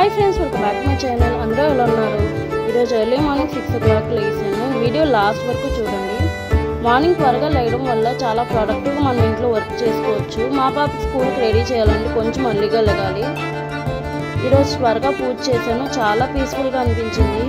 Hi friends, welcome back to my channel. అందరూ ఎలా ఉన్నారు? ఈరోజు ఎర్లీ మార్నింగ్ 6 o'clock లేసాను. వీడియో లాస్ట్ వరకు చూడండి. మార్నింగ్ త్వరగా లేయడం వల్ల చాలా ప్రొడక్టివ్గా మనం ఇంట్లో వర్క్ చేసుకోవచ్చు. మా పాప స్కూల్కి రెడీ చేయాలంటే కొంచెం అర్లీగా లెగాలి. ఈరోజు త్వరగా పూజ చేశాను. చాలా పీస్ఫుల్గా అనిపించింది.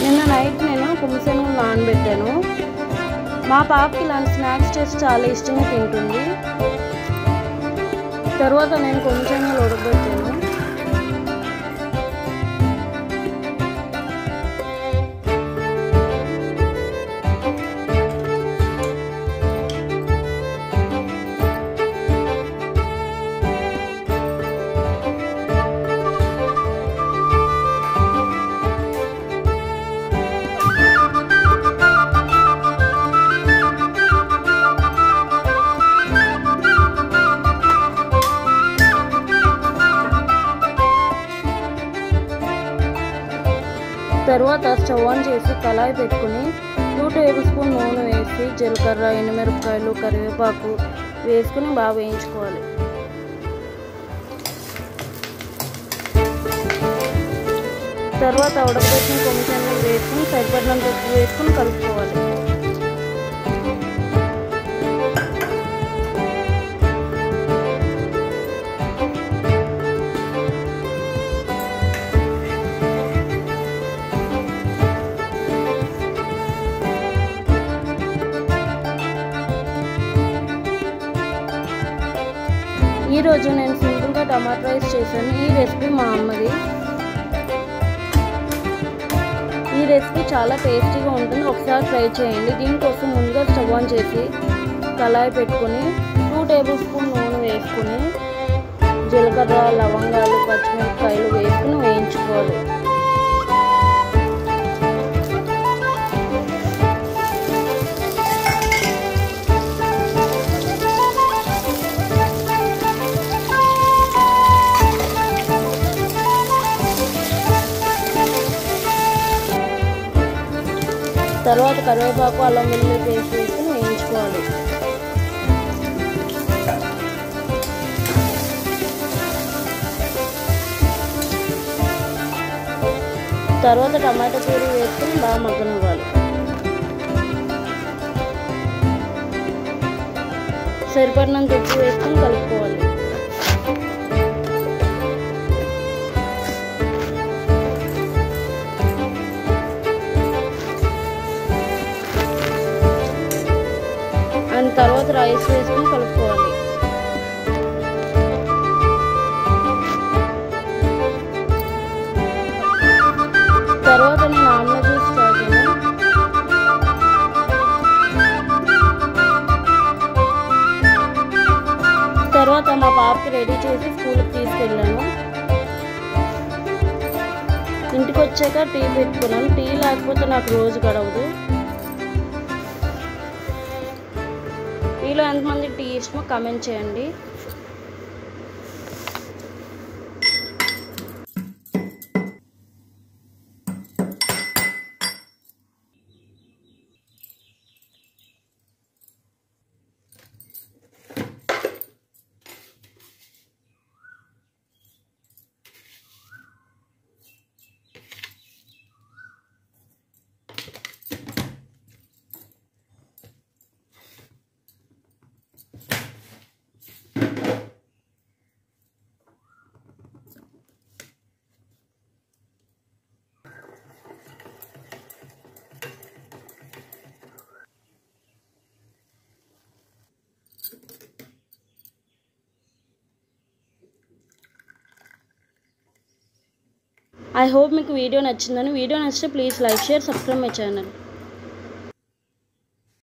నిన్న నైట్ నేను కుమ్మశనగలు నానబెట్టాను. మా పాపకి ఇలాంటి స్నాక్స్ చేసి చాలా ఇష్టంగా తింటుంది. తర్వాత నేను కుమ్మశనగలు ఉడకబెట్టాను. తర్వాత స్టవ్ ఆన్ చేసి కళాయి పెట్టుకుని 2 tablespoon నూనె వేసి జీలకర్ర, ఎండుమిరపకాయలు, కరివేపాకు వేసుకుని బాగా వేయించుకోవాలి. తర్వాత ఉడకబెట్టిన కొమ్మిశనగలు వేసుకుని సరిపడినంత ఉప్పు వేసుకుని కలుపుకోవాలి. ఈరోజు నేను సింపుల్గా టమాటా రైస్ చేశాను. ఈ రెసిపీ మా అమ్మది. ఈ రెసిపీ చాలా టేస్టీగా ఉంటుంది. ఒకసారి ట్రై చేయండి. దీనికోసం ముందుగా స్టవ్ ఆన్ చేసి కళాయి పెట్టుకొని 2 tablespoon నూనె వేసుకుని జీలకర్ర, లవంగాలు, పచ్చిమిరపకాయలు వేసుకుని వేయించుకోవాలి. తర్వాత కరివేపాకు, అల్లం వెల్లుల్లి పేస్ట్ వేసుకుని వేయించుకోవాలి. తర్వాత టమాటా ప్యూరీ వేసుకుని బాగా మగ్గనివ్వాలి. సరిపడినంత ఉప్పు వేసుకుని కలుపుకోవాలి. అండ్ తర్వాత రైస్ వేసుకుని కలుపుకోవాలి. తర్వాత నేను ఆమ్లెట్ జ్యూస్ తాగాను. తర్వాత మా పాపకి రెడీ చేసి స్కూల్కి తీసుకెళ్ళాను. ఇంటికి వచ్చాక టీ పెట్టుకున్నాను. టీ లేకపోతే నాకు రోజు గడవదు. మీలో ఎంతమంది టీ ఇష్టమో కామెంట్ చేయండి. ఐ హోప్ మీకు వీడియో నచ్చిందని. వీడియో నచ్చితే please like, share, subscribe my channel.